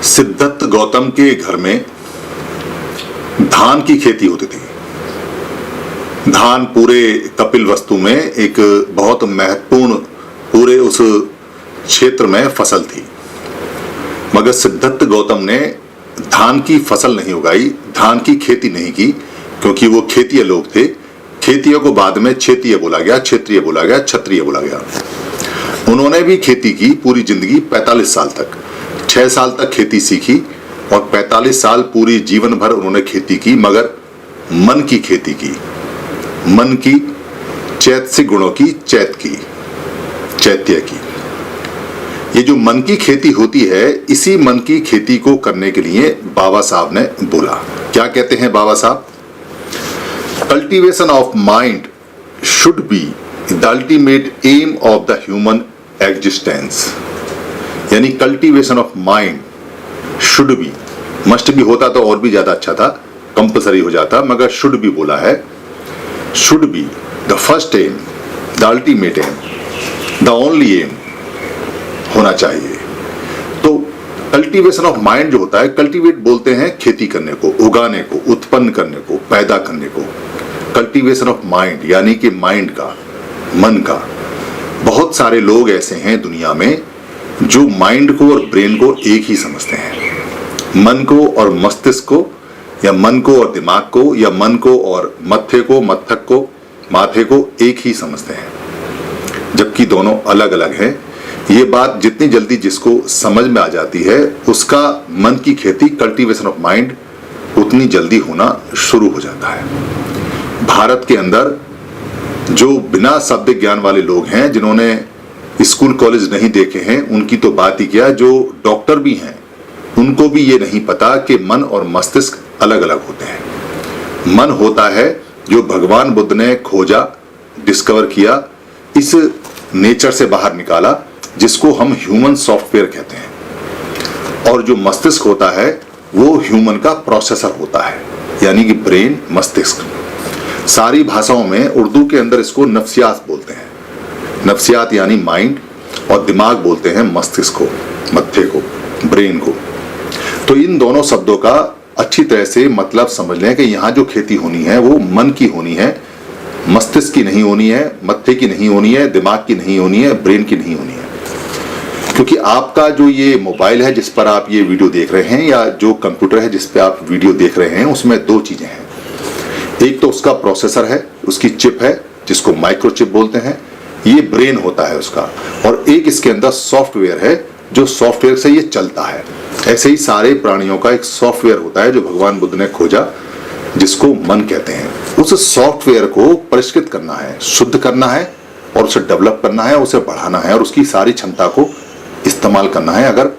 सिद्धार्थ गौतम के घर में धान की खेती होती थी। धान पूरे कपिलवस्तु में एक बहुत महत्वपूर्ण पूरे उस क्षेत्र में फसल थी, मगर सिद्धार्थ गौतम ने धान की फसल नहीं उगाई, धान की खेती नहीं की, क्योंकि वो खेतीय लोग थे। खेतियों को बाद में क्षेत्रीय बोला गया, क्षेत्रीय बोला गया, क्षत्रिय बोला गया। उन्होंने भी खेती की पूरी जिंदगी 45 साल तक, 6 साल तक खेती सीखी और 45 साल पूरी जीवन भर उन्होंने खेती की, मगर मन की खेती की, मन की चैतसिक गुणों की, चैत्य की। ये जो मन की खेती होती है, इसी मन की खेती को करने के लिए बाबा साहब ने बोला। क्या कहते हैं Baba Saheb? Cultivation of mind should be the ultimate aim of the human existence. यानी cultivation of mind should be, must भी होता तो और भी ज्यादा अच्छा था, कंपलसरी हो जाता, मगर शुड भी बोला है। Should be the first aim, the ultimate aim, the only aim होना चाहिए। तो कल्टीवेशन ऑफ माइंड जो होता है, कल्टीवेट बोलते हैं खेती करने को, उगाने को, उत्पन्न करने को, पैदा करने को। कल्टीवेशन ऑफ माइंड यानी कि माइंड का, मन का। बहुत सारे लोग ऐसे हैं दुनिया में जो माइंड को और ब्रेन को एक ही समझते हैं। मन को और मस्तिष्क को, या मन को और दिमाग को, या मन को और मत्थे को, मत्थक को, माथे को एक ही समझते हैं, जबकि दोनों अलग अलग हैं। ये बात जितनी जल्दी जिसको समझ में आ जाती है, उसका मन की खेती, कल्टीवेशन ऑफ माइंड, उतनी जल्दी होना शुरू हो जाता है। भारत के अंदर जो बिना शब्द ज्ञान वाले लोग हैं, जिन्होंने स्कूल कॉलेज नहीं देखे हैं, उनकी तो बात ही क्या, जो डॉक्टर भी हैं उनको भी ये नहीं पता कि मन और मस्तिष्क अलग अलग होते हैं। मन होता है जो भगवान बुद्ध ने खोजा, डिस्कवर किया, इस नेचर से बाहर निकाला, जिसको हम ह्यूमन सॉफ्टवेयर कहते हैं। और जो मस्तिष्क होता है वो ह्यूमन का प्रोसेसर होता है, यानी कि ब्रेन, मस्तिष्क। सारी भाषाओं में, उर्दू के अंदर इसको नफ्सियात बोलते हैं, नफ्सियात यानी माइंड, और दिमाग बोलते हैं मस्तिष्क को, मत्थे को, ब्रेन को। तो इन दोनों शब्दों का अच्छी तरह से मतलब समझ लें कि यहाँ जो खेती होनी है वो मन की होनी है, मस्तिष्क की नहीं होनी है, मत्थे की नहीं होनी है, दिमाग की नहीं होनी है, ब्रेन की नहीं होनी है। क्योंकि आपका जो ये मोबाइल है जिस पर आप ये वीडियो देख रहे हैं, या जो कंप्यूटर है जिस पे आप वीडियो देख रहे हैं, उसमें दो चीजें हैं। एक तो उसका प्रोसेसर है, उसकी चिप है जिसको माइक्रोचिप बोलते हैं, ये ब्रेन होता है उसका, और एक इसके अंदर सॉफ्टवेयर है जो सॉफ्टवेयर से ये चलता है। ऐसे ही सारे प्राणियों का एक सॉफ्टवेयर होता है जो भगवान बुद्ध ने खोजा, जिसको मन कहते हैं। उस सॉफ्टवेयर को परिष्कृत करना है, शुद्ध करना है, और उसे डेवलप करना है, उसे बढ़ाना है, और उसकी सारी क्षमता को इस्तेमाल करना है। अगर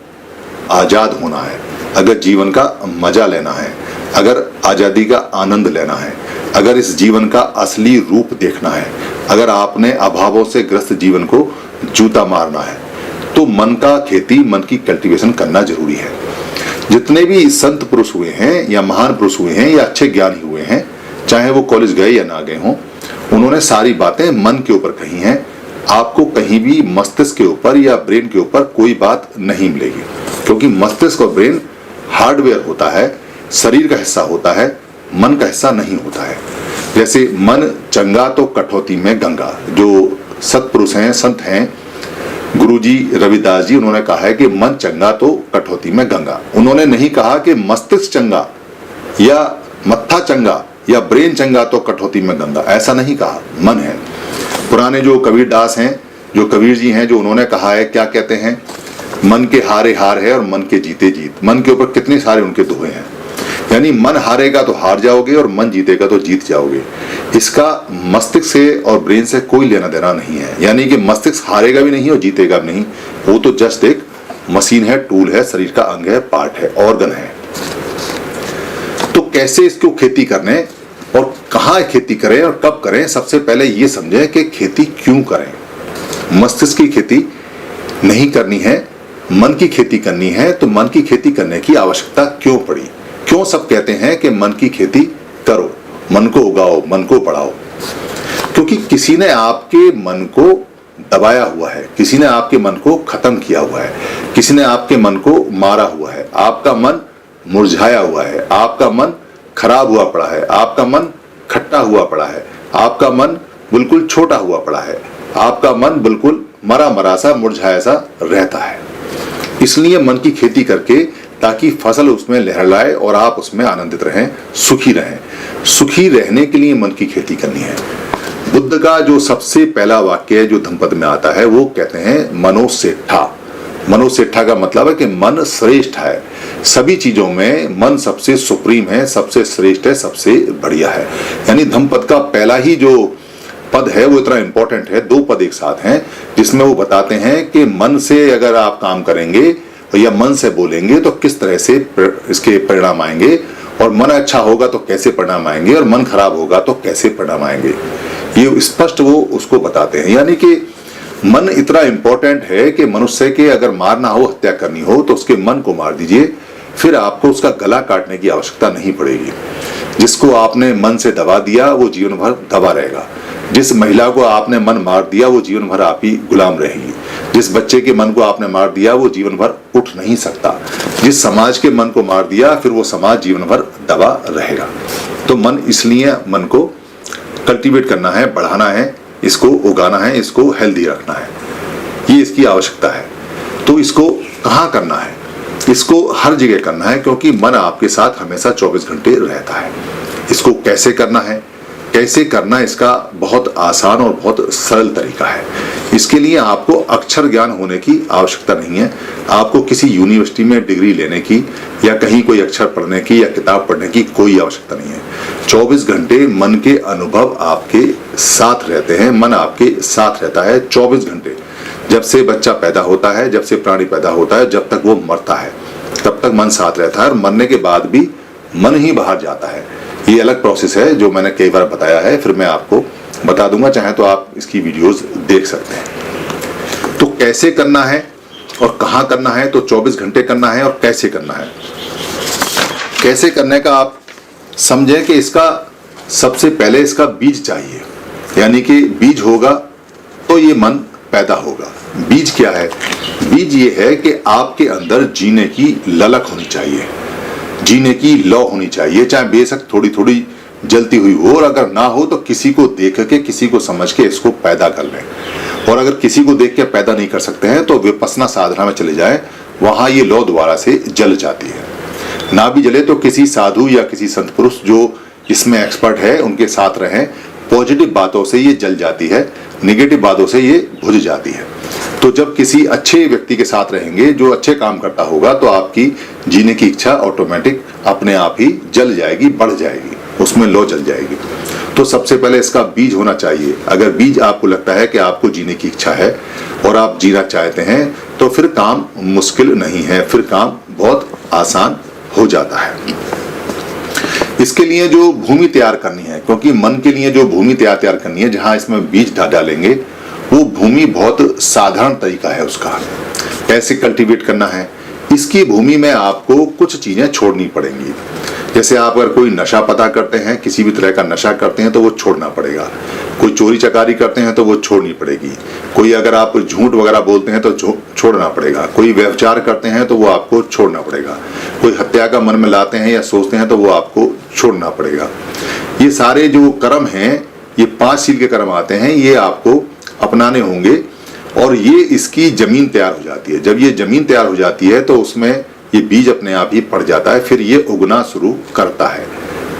आजाद होना है, अगर जीवन का मजा लेना है, अगर आजादी का आनंद लेना है, अगर इस जीवन का असली रूप देखना है, अगर आपने अभावों से ग्रस्त जीवन को जूता मारना है, तो मन का खेती, मन की कल्टीवेशन करना जरूरी है। जितने भी संत पुरुष हुए हैं, या महान पुरुष हुए हैं, या अच्छे ज्ञानी हुए हैं, चाहे वो कॉलेज गए या ना गए हों, उन्होंने सारी बातें मन के ऊपर कही हैं। आपको कहीं भी मस्तिष्क के ऊपर या ब्रेन के ऊपर कोई बात नहीं मिलेगी, क्योंकि मस्तिष्क और ब्रेन हार्डवेयर होता है, शरीर का हिस्सा होता है, मन का हिस्सा नहीं होता है। जैसे मन चंगा तो कठौती में गंगा। जो सत्पुरुष हैं, संत हैं, गुरुजी रविदास जी, उन्होंने कहा है कि मन चंगा तो कठौती में गंगा। उन्होंने नहीं कहा कि मस्तिष्क चंगा या मत्था चंगा या ब्रेन चंगा तो कठौती में गंगा, ऐसा नहीं कहा। मन है। पुराने जो कबीर दास हैं, जो कबीर जी हैं, जो उन्होंने कहा है, क्या कहते हैं, मन के हारे हार है और मन के जीते जीत। मन के ऊपर कितने सारे उनके दोहे हैं, यानी मन हारेगा तो हार जाओगे और मन जीतेगा तो जीत जाओगे। इसका मस्तिष्क से और ब्रेन से कोई लेना देना नहीं है, यानी कि मस्तिष्क हारेगा भी नहीं और जीतेगा भी नहीं। वो तो जस्ट एक मशीन है, टूल है, शरीर का अंग है, पार्ट है, ऑर्गन है। तो कैसे इसको खेती करने और कहाँ खेती करें और कब करें, सबसे पहले ये समझें कि खेती क्यों करें। मस्तिष्क की खेती नहीं करनी है, मन की खेती करनी है, तो मन की खेती करने की आवश्यकता क्यों पड़ी? क्यों सब कहते हैं कि मन की खेती करो, मन को उगाओ, मन को बढ़ाओ? क्योंकि किसी ने आपके मन को दबाया हुआ है, किसी ने आपके मन को खत्म किया हुआ है, किसी ने आपके मन को मारा हुआ है, आपका मन मुरझाया हुआ है, आपका मन खराब हुआ पड़ा है, आपका मन खट्टा हुआ पड़ा है, आपका मन बिल्कुल छोटा हुआ पड़ा है, आपका मन बिल्कुल मरा मरा सा मुरझाया सा रहता है। इसलिए मन की खेती करके ताकि फसल उसमें लहराए और आप उसमें आनंदित रहें, सुखी रहें। सुखी रहने के लिए मन की खेती करनी है। बुद्ध का जो सबसे पहला वाक्य है जो धम्मपद में आता है वो कहते हैं मनोसेठा। मनोसेठा का मतलब है कि मन श्रेष्ठ है, सभी चीजों में मन सबसे सुप्रीम है, सबसे श्रेष्ठ है, सबसे बढ़िया है। यानी धम्मपद का पहला ही जो पद है वो इतना इंपॉर्टेंट है, दो पद एक साथ हैं जिसमें वो बताते हैं कि मन से अगर आप काम करेंगे या मन से बोलेंगे तो किस तरह से इसके परिणाम आएंगे, और मन अच्छा होगा तो कैसे परिणाम आएंगे, और मन खराब होगा तो कैसे परिणाम आएंगे, ये स्पष्ट वो उसको बताते हैं। यानी कि मन इतना इंपॉर्टेंट है कि मनुष्य के अगर मारना हो, हत्या करनी हो तो उसके मन को मार दीजिए, फिर आपको उसका गला काटने की आवश्यकता नहीं पड़ेगी। जिसको आपने मन से दबा दिया वो जीवन भर दबा रहेगा। जिस महिला को आपने मन मार दिया वो जीवन भर आप ही गुलाम रहेगी। जिस बच्चे के मन को आपने मार दिया वो जीवन भर उठ नहीं सकता। जिस समाज के मन को मार दिया फिर वो समाज जीवन भर दबा रहेगा। तो मन, इसलिए मन को कल्टीवेट करना है, बढ़ाना है, इसको उगाना है, इसको हेल्दी रखना है, ये इसकी आवश्यकता है। तो इसको कहाँ करना है? इसको हर जगह करना है, क्योंकि मन आपके साथ हमेशा 24 घंटे रहता है। इसको कैसे करना है, कैसे करना, इसका बहुत आसान और बहुत सरल तरीका है। इसके लिए आपको अक्षर ज्ञान होने की आवश्यकता नहीं है, आपको किसी यूनिवर्सिटी में डिग्री लेने की या कहीं कोई अक्षर पढ़ने की या किताब पढ़ने की कोई आवश्यकता नहीं है। 24 घंटे मन के अनुभव आपके साथ रहते हैं, मन आपके साथ रहता है 24 घंटे। जब से बच्चा पैदा होता है, जब से प्राणी पैदा होता है, जब तक वो मरता है तब तक मन साथ रहता है, और मरने के बाद भी मन ही बाहर जाता है। ये अलग प्रोसेस है जो मैंने कई बार बताया है, फिर मैं आपको बता दूंगा, चाहे तो आप इसकी वीडियोस देख सकते हैं। तो कैसे करना है और कहाँ करना है, तो 24 घंटे करना है, और कैसे करना है। कैसे करने का आप समझें कि इसका सबसे पहले इसका बीज चाहिए, यानी कि बीज होगा तो ये मन पैदा होगा। बीज क्या है? बीज ये है कि आपके अंदर जीने की ललक होनी चाहिए, जीने की लौ होनी चाहिए, चाहे बेशक थोड़ी थोड़ी जलती हुई हो, और अगर ना हो तो किसी को देख के, किसी को समझ के इसको पैदा कर लें। और अगर किसी को देख के पैदा नहीं कर सकते हैं तो विपश्यना साधना में चले जाएं, वहां ये लौ दोबारा से जल जाती है। ना भी जले तो किसी साधु या किसी संत पुरुष जो इसमें एक्सपर्ट है उनके साथ रहें, पॉजिटिव बातों से ये जल जाती है, निगेटिव बातों से ये बुझ जाती है। तो जब किसी अच्छे व्यक्ति के साथ रहेंगे जो अच्छे काम करता होगा तो आपकी जीने की इच्छा ऑटोमेटिक अपने आप ही जल जाएगी, बढ़ जाएगी, उसमें लौ जल जाएगी। तो सबसे पहले इसका बीज होना चाहिए। अगर बीज आपको लगता है कि आपको जीने की इच्छा है और आप जीना चाहते हैं तो फिर काम मुश्किल नहीं है, फिर काम बहुत आसान हो जाता है। इसके लिए जो भूमि तैयार करनी है, क्योंकि मन के लिए जो भूमि तैयार करनी है जहां इसमें बीज डालेंगे, वो भूमि बहुत साधारण तरीका है उसका। कैसे कल्टीवेट करना है, इसकी भूमि में आपको कुछ चीजें छोड़नी पड़ेंगी। जैसे आप अगर कोई नशा पता करते हैं, किसी भी तरह का नशा करते हैं तो वो छोड़ना पड़ेगा। कोई चोरी चकारी करते हैं तो वो छोड़नी पड़ेगी। कोई अगर आप झूठ वगैरह बोलते हैं तो छोड़ना पड़ेगा। कोई व्यभिचार करते हैं तो वो आपको छोड़ना पड़ेगा। कोई हत्या का मन में लाते हैं या सोचते हैं तो वो आपको छोड़ना पड़ेगा। ये सारे जो कर्म हैं, ये 5 शील के कर्म आते हैं, ये आपको अपनाने होंगे, और ये इसकी जमीन तैयार हो जाती है। जब ये जमीन तैयार हो जाती है तो उसमें ये बीज अपने आप ही पड़ जाता है, फिर ये उगना शुरू करता है।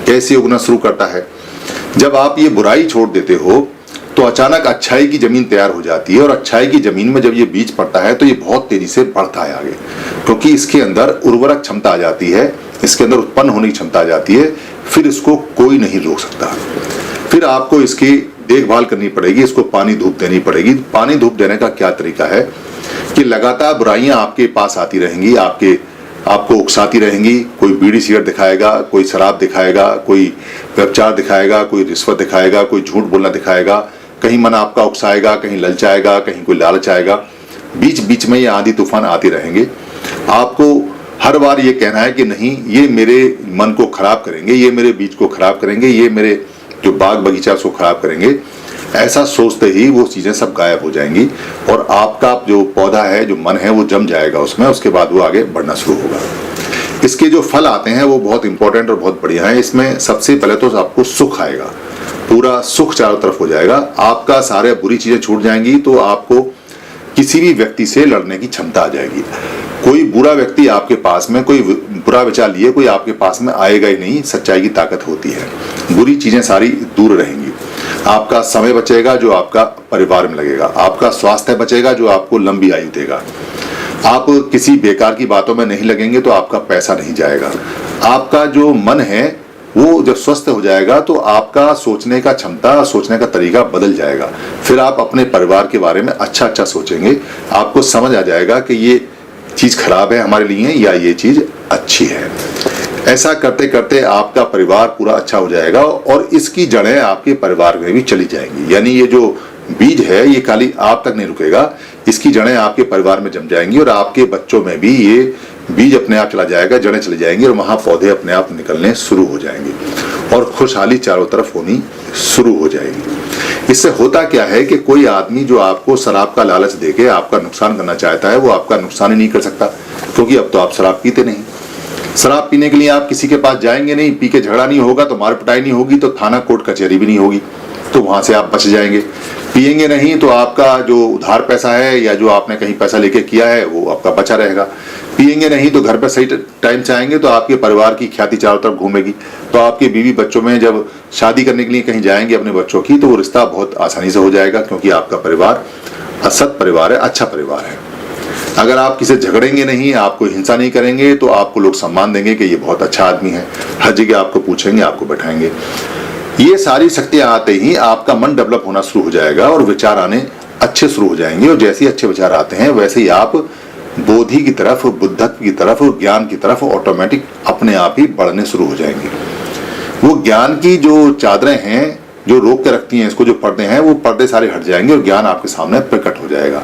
कैसे उगना शुरू करता है? जब आप ये बुराई छोड़ देते हो तो अचानक अच्छाई की जमीन तैयार हो जाती है, और अच्छाई की जमीन में जब ये बीज पड़ता है तो ये बहुत तेजी से बढ़ता है आगे, क्योंकि इसके अंदर उर्वरक क्षमता आ जाती है, इसके अंदर उत्पन्न होने की क्षमता आ जाती है। फिर इसको कोई नहीं रोक सकता। फिर आपको इसकी देखभाल करनी पड़ेगी, इसको पानी धूप देनी पड़ेगी। पानी धूप देने का क्या तरीका है कि लगातार बुराइयां आपके पास आती रहेंगी, आपको उकसाती रहेंगी। कोई बीड़ी सिगरेट दिखाएगा, कोई शराब दिखाएगा, कोई व्यभिचार दिखाएगा, कोई रिश्वत दिखाएगा, कोई झूठ बोलना दिखाएगा। कहीं मन आपका उकसाएगा, कहीं ललचाएगा, कहीं कोई लालच आएगा। बीच बीच में ये आंधी तूफान आते रहेंगे। आपको हर बार ये कहना है कि नहीं, ये मेरे मन को खराब करेंगे, ये मेरे बीज को खराब करेंगे, ये मेरे जो बाग बगीचा उसको खराब करेंगे। ऐसा सोचते ही वो चीजें सब गायब हो जाएंगी और आपका जो पौधा है, जो मन है, वो जम जाएगा उसमें। उसके बाद वो आगे बढ़ना शुरू होगा। इसके जो फल आते हैं वो बहुत इंपॉर्टेंट और बहुत बढ़िया है। इसमें सबसे पहले तो आपको सुख आएगा, पूरा सुख चारों तरफ हो जाएगा, आपका सारे बुरी चीजें छूट जाएंगी। तो आपको किसी भी व्यक्ति से लड़ने की क्षमता आ जाएगी। कोई बुरा व्यक्ति आपके पास में, कोई बुरा विचार लिए कोई आपके पास में आएगा ही नहीं। सच्चाई की ताकत होती है, बुरी चीजें सारी दूर रहेंगी। आपका समय बचेगा जो आपका परिवार में लगेगा, आपका स्वास्थ्य बचेगा जो आपको लंबी आयु देगा। आप किसी बेकार की बातों में नहीं लगेंगे तो आपका पैसा नहीं जाएगा। आपका जो मन है वो जब स्वस्थ हो जाएगा तो आपका सोचने का क्षमता, सोचने का तरीका बदल जाएगा। फिर आप अपने परिवार के बारे में अच्छा अच्छा सोचेंगे। आपको समझ आ जाएगा कि ये चीज खराब है हमारे लिए या ये चीज अच्छी है। ऐसा करते करते आपका परिवार पूरा अच्छा हो जाएगा और इसकी जड़ें आपके परिवार में भी चली जाएंगी। यानी ये जो बीज है ये खाली आप तक नहीं रुकेगा, इसकी जड़ें आपके परिवार में जम जाएंगी और आपके बच्चों में भी ये बीज अपने आप चला जाएगा, जड़ें चली जाएंगी और वहां पौधे अपने आप निकलने शुरू हो जाएंगे और खुशहाली चारों तरफ होनी शुरू हो जाएगी। इससे होता क्या है कि कोई आदमी जो आपको शराब का लालच देके आपका नुकसान करना चाहता है वो आपका नुकसान ही नहीं कर सकता, क्योंकि अब तो आप शराब पीते नहीं। शराब पीने के लिए आप किसी के पास जाएंगे नहीं, पी के झगड़ा नहीं होगा तो मार पिटाई नहीं होगी, तो थाना कोर्ट कचहरी भी नहीं होगी, तो वहां से आप बच जाएंगे। पिएंगे नहीं तो आपका जो उधार पैसा है या जो आपने कहीं पैसा लेके किया है वो आपका बचा रहेगा। पिएंगे नहीं तो घर पर सही टाइम से आएंगे तो आपके परिवार की ख्याति चारों तरफ घूमेगी। तो आपके बीवी बच्चों में जब शादी करने के लिए कहीं जाएंगे अपने बच्चों की, तो वो रिश्ता बहुत आसानी से हो जाएगा, क्योंकि आपका परिवार असत परिवार है, अच्छा परिवार है। अगर आप किसी झगड़ेंगे नहीं, आपको हिंसा नहीं करेंगे, तो आपको लोग सम्मान देंगे कि ये बहुत अच्छा आदमी है। हर जगह आपको पूछेंगे, आपको बैठाएंगे। ये सारी शक्तियां आते ही आपका मन डेवलप होना शुरू हो जाएगा और विचार आने अच्छे शुरू हो जाएंगे। और जैसे ही अच्छे विचार आते हैं वैसे ही आप बोधि की तरफ, बुद्धत्व की तरफ, ज्ञान की तरफ ऑटोमेटिक अपने आप ही बढ़ने शुरू हो जाएंगे। वो ज्ञान की जो चादरें हैं जो रोक के रखती हैं इसको, जो पर्दे हैं, वो पर्दे सारे हट जाएंगे और ज्ञान आपके सामने प्रकट हो जाएगा।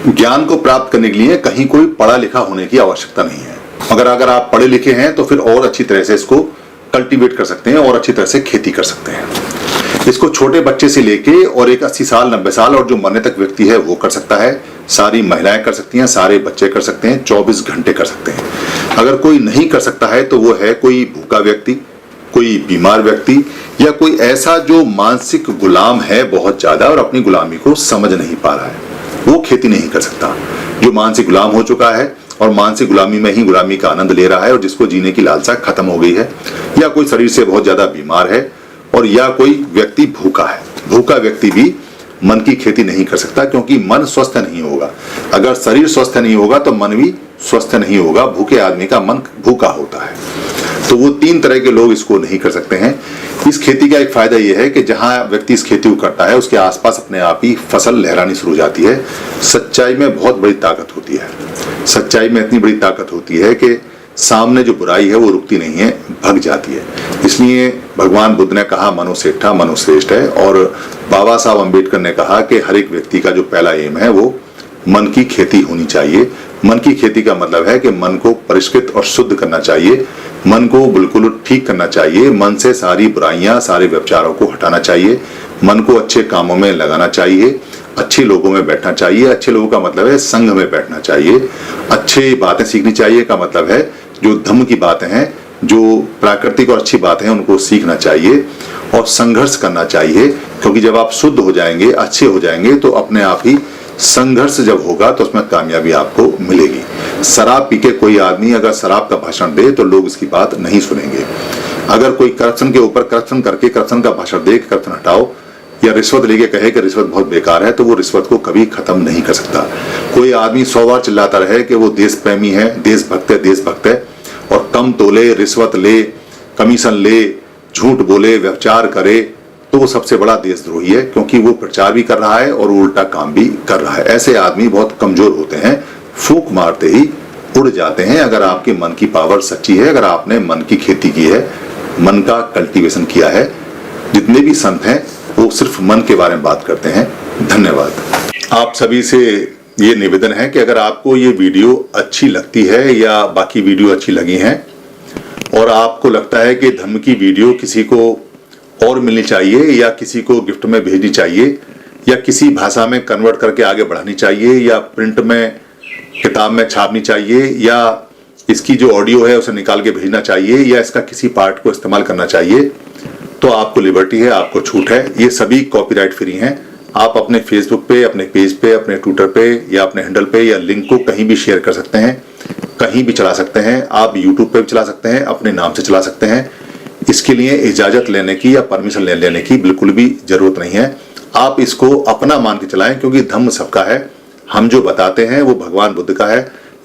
ज्ञान को प्राप्त करने के लिए कहीं कोई पढ़ा लिखा होने की आवश्यकता नहीं है। अगर आप पढ़े लिखे हैं तो फिर और अच्छी तरह से इसको कल्टीवेट कर सकते हैं और अच्छी तरह से खेती कर सकते हैं। इसको छोटे बच्चे से लेके और एक 80 साल 90 साल और जो मरने तक व्यक्ति है वो कर सकता है। सारी महिलाएं कर सकती हैं, सारे बच्चे कर सकते हैं, 24 घंटे कर सकते हैं। अगर कोई नहीं कर सकता है तो वो है कोई भूखा व्यक्ति, कोई बीमार व्यक्ति, या कोई ऐसा जो मानसिक गुलाम है बहुत ज्यादा और अपनी गुलामी को समझ नहीं पा रहा है, वो खेती नहीं कर सकता। जो मानसिक गुलाम हो चुका है और मानसिक गुलामी में ही गुलामी का आनंद ले रहा है और जिसको जीने की लालसा खत्म हो गई है, या कोई शरीर से बहुत ज्यादा बीमार है, और या कोई व्यक्ति भूखा है। भूखा व्यक्ति भी मन की खेती नहीं कर सकता, क्योंकि मन स्वस्थ नहीं होगा। अगर शरीर स्वस्थ नहीं होगा तो मन भी स्वस्थ नहीं होगा। भूखे आदमी का मन भूखा होता है। तो वो 3 तरह के लोग इसको नहीं कर सकते हैं। इस खेती का एक फायदा यह है कि जहां व्यक्ति इस खेती को करता है उसके आसपास अपने आप ही फसल लहरानी शुरू हो जाती है। सच्चाई में बहुत बड़ी ताकत होती है। सच्चाई में इतनी बड़ी ताकत होती है कि सामने जो बुराई है वो रुकती नहीं है, भग जाती है। इसलिए भगवान बुद्ध ने कहा मनुसेठा मनुश्रेष्ठ है, और बाबा साहब अम्बेडकर ने कहा कि हर एक व्यक्ति का जो पहला एम है वो मन की खेती होनी चाहिए। मन की खेती का मतलब है कि मन को परिष्कृत और शुद्ध करना चाहिए, मन को बिल्कुल ठीक करना चाहिए, मन से सारी बुराइयां, सारे व्यभिचारों को हटाना चाहिए, मन को अच्छे कामों में लगाना चाहिए, अच्छे लोगों में बैठना चाहिए। अच्छे लोगों का मतलब है संघ में बैठना चाहिए। अच्छी बातें सीखनी चाहिए का मतलब है जो धम्म की बातें हैं, जो प्राकृतिक और अच्छी बातें हैं उनको सीखना चाहिए और संघर्ष करना चाहिए। क्योंकि जब आप शुद्ध हो जाएंगे, अच्छे हो जाएंगे, तो अपने आप ही संघर्ष जब होगा तो उसमें कामयाबी आपको मिलेगी। शराब पी के कोई आदमी अगर शराब का भाषण दे तो लोग इसकी बात नहीं सुनेंगे। अगर कोई करप्शन के ऊपर करप्शन करके करप्शन का भाषण दे, करप्शन हटाओ, या रिश्वत लेके कहे कि रिश्वत बहुत बेकार है, तो वो रिश्वत को कभी खत्म नहीं कर सकता। कोई आदमी 100 बार चिल्लाता रहे कि वो देश प्रेमी है, देशभक्त है, और कम तोले, रिश्वत ले, कमीशन ले, झूठ बोले, व्यभिचार करे, तो वो सबसे बड़ा देशद्रोही है, क्योंकि वो प्रचार भी कर रहा है और उल्टा काम भी कर रहा है। ऐसे आदमी बहुत कमजोर होते हैं, फूंक मारते ही उड़ जाते हैं। अगर आपके मन की पावर सच्ची है, अगर आपने मन की खेती की है, मन का कल्टीवेशन किया है, जितने भी संत हैं वो सिर्फ मन के बारे में बात करते हैं। धन्यवाद। आप सभी से ये निवेदन है कि अगर आपको ये वीडियो अच्छी लगती है या बाकी वीडियो अच्छी लगी हैं और आपको लगता है कि धम्म की वीडियो किसी को और मिलनी चाहिए, या किसी को गिफ्ट में भेजनी चाहिए, या किसी भाषा में कन्वर्ट करके आगे बढ़ानी चाहिए, या प्रिंट में किताब में छापनी चाहिए, या इसकी जो ऑडियो है उसे निकाल के भेजना चाहिए, या इसका किसी पार्ट को इस्तेमाल करना चाहिए, तो आपको लिबर्टी है, आपको छूट है। ये सभी कॉपीराइट फ्री हैं। आप अपने फेसबुक पे, अपने पेज पे, अपने ट्विटर पे या अपने हैंडल पे या लिंक को कहीं भी शेयर कर सकते हैं, कहीं भी चला सकते हैं। आप यूट्यूब पे भी चला सकते हैं, अपने नाम से चला सकते हैं। इसके लिए इजाजत लेने की या परमिशन लेने की बिल्कुल भी जरूरत नहीं है। आप इसको अपना मान के चलाएं, क्योंकि धम्म सबका है। हम जो बताते हैं वो भगवान बुद्ध का है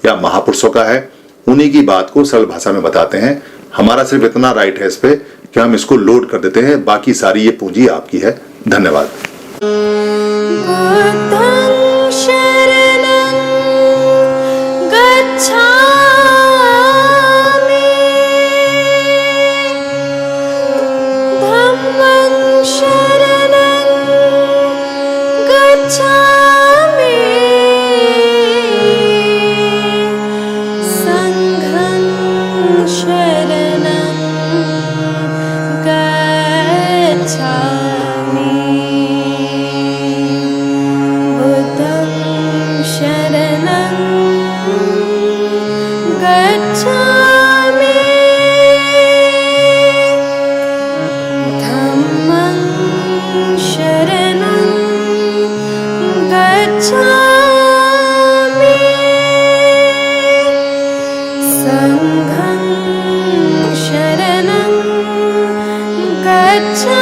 या महापुरुषों का है, उन्हीं की बात को सरल भाषा में बताते हैं। हमारा सिर्फ इतना राइट है इस पे कि हम इसको लोड कर देते हैं, बाकी सारी ये पूंजी आपकी है। धन्यवाद। बुद्धं शरणं गच्छामि, धम्मं शरणं गच्छामि, संघं शरणं गच्छामि।